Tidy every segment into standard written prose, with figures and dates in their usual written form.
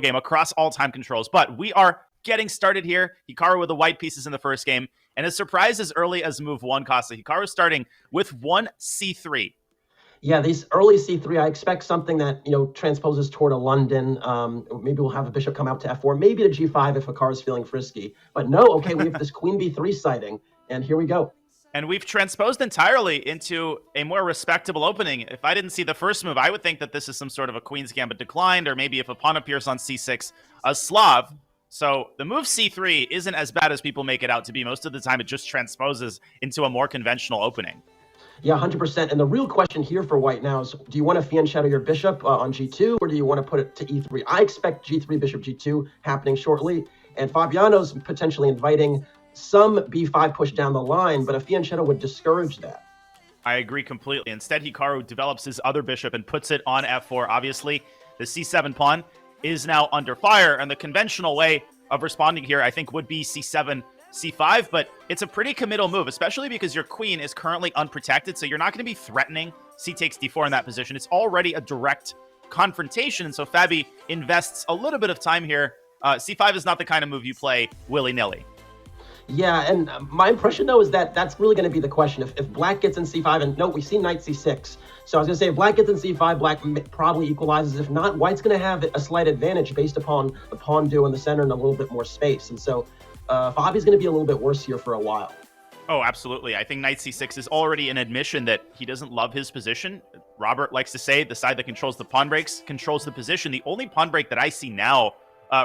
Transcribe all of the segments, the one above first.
game across all time controls. But we are getting started here. Hikaru with the white pieces in the first game. And a surprise as early as move 1, Costa. Hikaru starting with 1 c3. Yeah, these early c3, I expect something that, transposes toward a London. Maybe we'll have a bishop come out to f4, maybe to g5 if Hikaru's feeling frisky. But no, okay, we have this queen b3 sighting, and here we go. And we've transposed entirely into a more respectable opening. If I didn't see the first move, I would think that this is some sort of a Queen's Gambit declined, or maybe if a pawn appears on c6, a Slav. So the move c3 isn't as bad as people make it out to be. Most of the time, it just transposes into a more conventional opening. Yeah, 100%. And the real question here for white now is, do you want to fianchetto your bishop on g2, or do you want to put it to e3? I expect g3, bishop g2 happening shortly. And Fabiano's potentially inviting some b5 push down the line, but a fianchetto would discourage that. I agree completely. Instead, Hikaru develops his other bishop and puts it on f4. Obviously, the c7 pawn is now under fire, and the conventional way of responding here, I think, would be c7, c5, but it's a pretty committal move, especially because your queen is currently unprotected, so you're not going to be threatening c takes d4 in that position. It's already a direct confrontation, and so Fabi invests a little bit of time here. C5 is not the kind of move you play willy-nilly. Yeah, and my impression, though, is that that's really going to be the question. If black gets in c5, and no, we see knight c6. So I was going to say, if black gets in c5, black probably equalizes. If not, white's going to have a slight advantage based upon the pawn duo in the center and a little bit more space. And so Fabi's going to be a little bit worse here for a while. Oh, absolutely. I think knight c6 is already an admission that he doesn't love his position. Robert likes to say the side that controls the pawn breaks controls the position. The only pawn break that I see now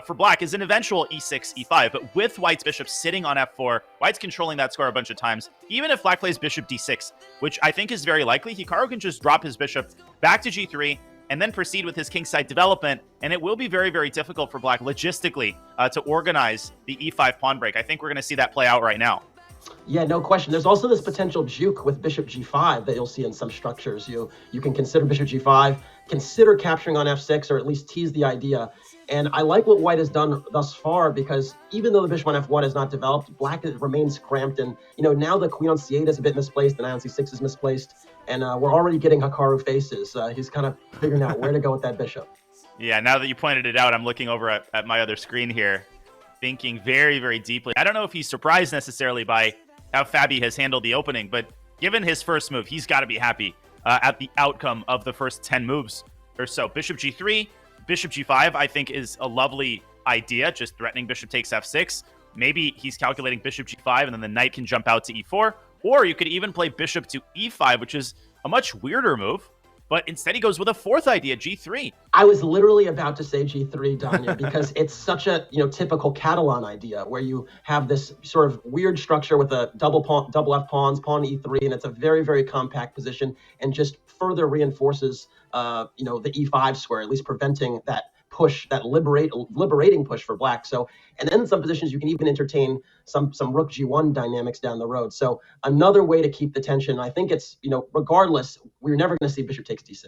for black is an eventual e6, e5, but with white's bishop sitting on f4, white's controlling that square a bunch of times. Even if black plays bishop d6, which I think is very likely, Hikaru can just drop his bishop back to g3 and then proceed with his kingside development, and it will be very, very difficult for black logistically to organize the e5 pawn break. I think we're going to see that play out right now. Yeah, no question. There's also this potential juke with bishop g5 that you'll see in some structures. You can consider bishop g5, consider capturing on f6, or at least tease the idea. And I like what white has done thus far, because even though the bishop on f1 is not developed, black remains cramped. And, now the queen on c8 is a bit misplaced, the knight on c6 is misplaced. And we're already getting Hikaru faces. He's kind of figuring out where to go with that bishop. Yeah, now that you pointed it out, I'm looking over at my other screen here, thinking very, very deeply. I don't know if he's surprised necessarily by how Fabi has handled the opening, but given his first move, he's got to be happy at the outcome of the first 10 moves or so. Bishop g3, bishop g5, I think, is a lovely idea, just threatening bishop takes f6. Maybe he's calculating bishop g5, and then the knight can jump out to e4. Or you could even play bishop to e5, which is a much weirder move. But instead, he goes with a fourth idea, g3. I was literally about to say g3, Danya, because it's such a typical Catalan idea where you have this sort of weird structure with a double F pawns, pawn e3, and it's a very, very compact position, and just further reinforces the e5 square, at least preventing that push, that liberating push for black. So, and then in some positions you can even entertain some rook g1 dynamics down the road. So another way to keep the tension. I think it's, regardless, we're never going to see bishop takes d6.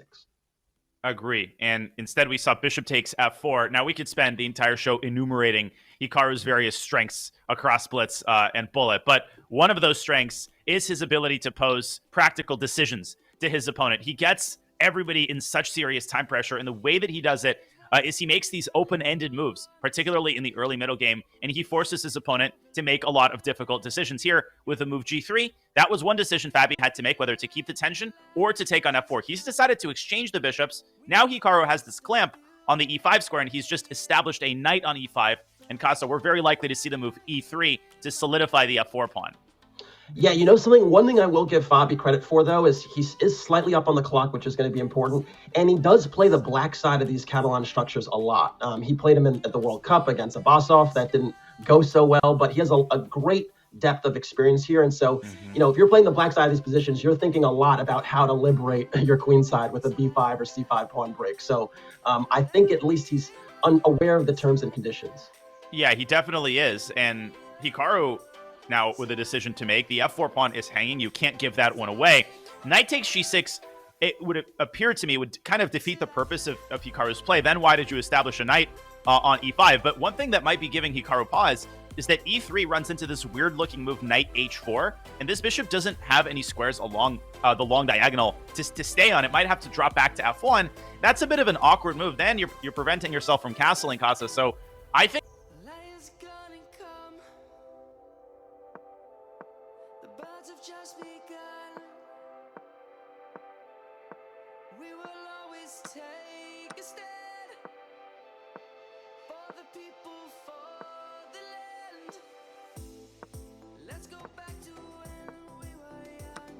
Agree. And instead we saw bishop takes f4. Now we could spend the entire show enumerating Hikaru's various strengths across blitz and bullet, but one of those strengths is his ability to pose practical decisions to his opponent. He gets everybody in such serious time pressure, and the way that he does it is he makes these open-ended moves, particularly in the early middle game, and he forces his opponent to make a lot of difficult decisions. Here, with the move g3, that was one decision Fabi had to make, whether to keep the tension or to take on f4. He's decided to exchange the bishops. Now Hikaru has this clamp on the e5 square, and he's just established a knight on e5, and Casa, we're very likely to see the move e3 to solidify the f4 pawn. Yeah, one thing I will give Fabi credit for, though, is he is slightly up on the clock, which is going to be important. And he does play the black side of these Catalan structures a lot. He played him at the World Cup against Abbasov. That didn't go so well, but he has a great depth of experience here. And so, if you're playing the black side of these positions, you're thinking a lot about how to liberate your queen side with a b5 or c5 pawn break. So I think at least he's aware of the terms and conditions. Yeah, he definitely is. And Hikaru, now with a decision to make, the f4 pawn is hanging. You can't give that one away. Knight takes g6, it would appear to me, would kind of defeat the purpose of Hikaru's play. Then why did you establish a knight on e5? But one thing that might be giving Hikaru pause is that e3 runs into this weird-looking move knight h4, and this bishop doesn't have any squares along the long diagonal to stay on. It might have to drop back to f1. That's a bit of an awkward move. Then you're preventing yourself from castling, Casa. So I think just begun. We will always take a stand for the people, for the land. Let's go back to when we were young.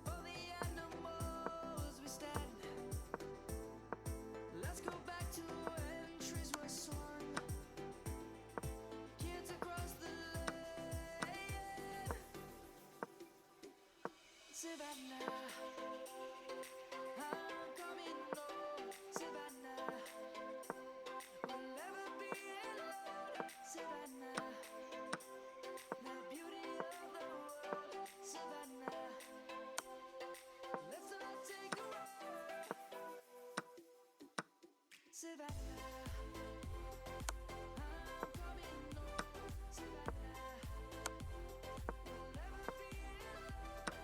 For the animals we stand. Let's go back to when trees were swung. Kids across the Savannah, I'm coming home. Savannah, we'll never be alone. Savannah, the beauty of the world. Savannah, let's all take a ride. Savannah, I'm coming home. Savannah, we'll never be alone.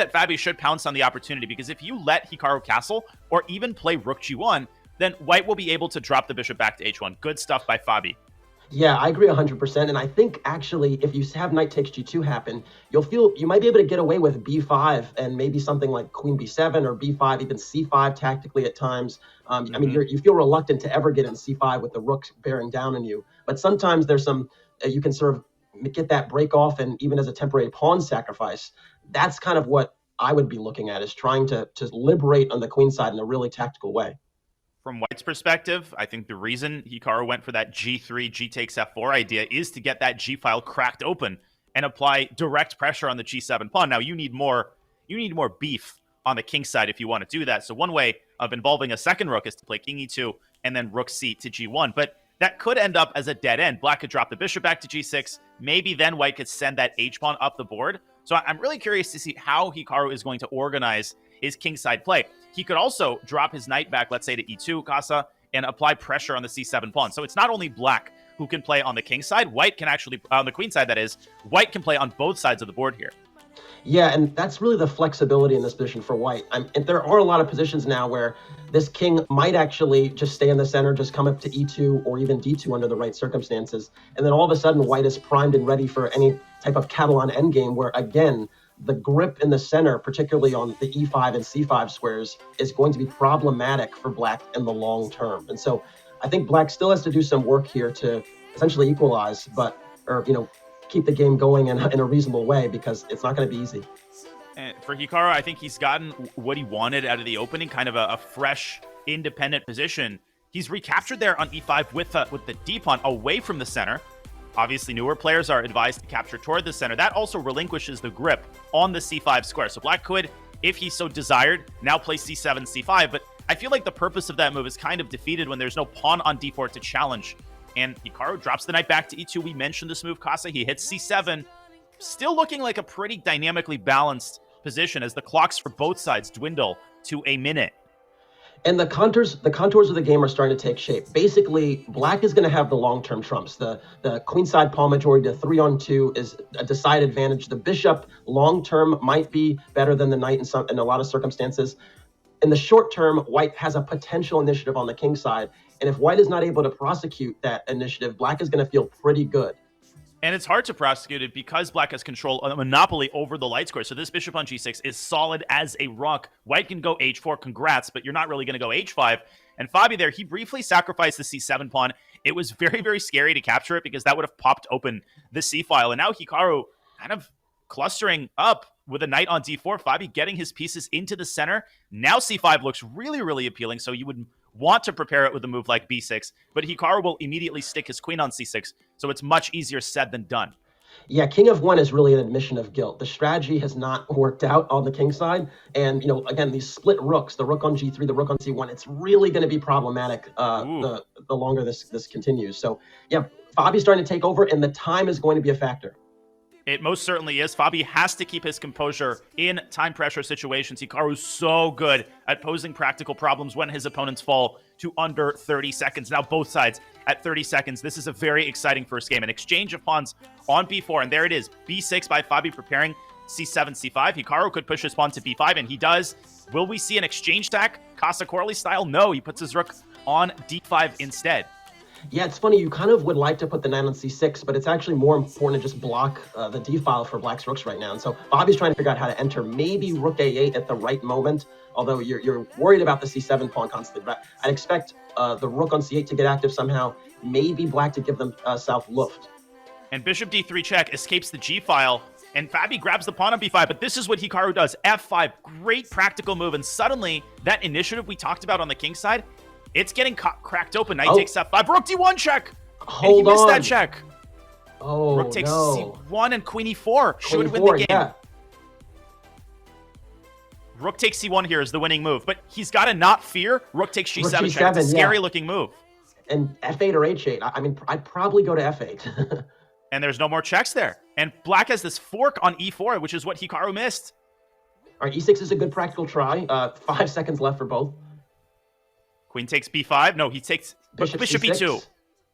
that Fabi should pounce on the opportunity, because if you let Hikaru castle or even play rook g1, then white will be able to drop the bishop back to h1. Good stuff by Fabi. Yeah, I agree 100%. And I think actually, if you have knight takes g2 happen, you might be able to get away with b5 and maybe something like queen b7 or b5, even c5 tactically at times. I mean, you feel reluctant to ever get in c5 with the rook bearing down on you. But sometimes there's some, you can sort of get that break off, and even as a temporary pawn sacrifice. That's kind of what I would be looking at, is trying to liberate on the queen side in a really tactical way. From white's perspective, I think the reason Hikaru went for that g3, g takes f4 idea is to get that g file cracked open and apply direct pressure on the g7 pawn. Now you need more beef on the king side if you want to do that. So one way of involving a second rook is to play king e2 and then rook c to g1. But that could end up as a dead end. Black could drop the bishop back to g6. Maybe then white could send that h pawn up the board. So I'm really curious to see how Hikaru is going to organize his kingside play. He could also drop his knight back, let's say to e2, Casa, and apply pressure on the c7 pawn. So it's not only black who can play on the king side, white can actually, on the queen side that is, white can play on both sides of the board here. Yeah, and that's really the flexibility in this position for white. And there are a lot of positions now where this king might actually just stay in the center, just come up to e2 or even d2 under the right circumstances. And then all of a sudden, white is primed and ready for any type of Catalan endgame where, again, the grip in the center, particularly on the e5 and c5 squares, is going to be problematic for black in the long term. And so I think black still has to do some work here to essentially equalize, keep the game going in a reasonable way, because it's not going to be easy. And for Hikaru, I think he's gotten what he wanted out of the opening, kind of a fresh, independent position. He's recaptured there on e5 with the d-pawn away from the center. Obviously, newer players are advised to capture toward the center. That also relinquishes the grip on the c5 square. So black could, if he so desired, now play c7, c5. But I feel like the purpose of that move is kind of defeated when there's no pawn on d4 to challenge. And Hikaru drops the knight back to e2. We mentioned this move, Casa. He hits c7. Still looking like a pretty dynamically balanced position as the clocks for both sides dwindle to a minute. And the contours of the game are starting to take shape. Basically, black is going to have the long-term trumps. The queenside pawn majority to 3-on-2 is a decided advantage. The bishop long-term might be better than the knight in a lot of circumstances. In the short term, white has a potential initiative on the king side. And if white is not able to prosecute that initiative, black is going to feel pretty good. And it's hard to prosecute it because black has control, a monopoly over the light square. So this bishop on g6 is solid as a rock. White can go h4, congrats, but you're not really going to go h5. And Fabi there, he briefly sacrificed the c7 pawn. It was very, very scary to capture it because that would have popped open the c file. And now Hikaru kind of clustering up with a knight on d4. Fabi getting his pieces into the center. Now c5 looks really, really appealing. So you would want to prepare it with a move like b6, but Hikaru will immediately stick his queen on c6, so it's much easier said than done. Yeah, king of one is really an admission of guilt. The strategy has not worked out on the king side, and again, these split rooks, the rook on g3, the rook on c1, it's really going to be problematic the longer this continues. So yeah, Fabi's starting to take over, and the time is going to be a factor. It most certainly is. Fabi has to keep his composure in time pressure situations. Hikaru's so good at posing practical problems when his opponents fall to under 30 seconds. Now both sides at 30 seconds. This is a very exciting first game. An exchange of pawns on b4, and there it is. b6 by Fabi preparing c7, c5. Hikaru could push his pawn to b5, and he does. Will we see an exchange stack, Casa Corley style? No, he puts his rook on d5 instead. Yeah, it's funny. You kind of would like to put the knight on c6, but it's actually more important to just block the d file for black's rooks right now. And so Bobby's trying to figure out how to enter maybe rook a8 at the right moment, although you're worried about the c7 pawn constantly. But I'd expect the rook on c8 to get active somehow, maybe black to give them south luft. And bishop d3 check escapes the g file, and Fabi grabs the pawn on b5, but this is what Hikaru does. f5, great practical move, and suddenly that initiative we talked about on the king side, it's getting cracked open. Knight takes f5. Rook d1 check. And he missed that check. Oh, Rook takes no. c1 and queen e4 should win the game. Yeah. Rook takes c1 here is the winning move, but he's got to not fear Rook takes g7 Rook check. It's a G7, scary yeah. looking move. And f8 or h8. I mean, I'd probably go to f8. And there's no more checks there. And black has this fork on e4, which is what Hikaru missed. All right, e6 is a good practical try. 5 seconds left for both. Queen takes b5. No, he takes bishop C6. e2.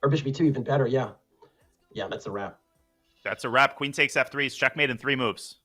Or bishop e2, even better, yeah. Yeah, that's a wrap. That's a wrap. Queen takes f3. It's checkmate in 3 moves.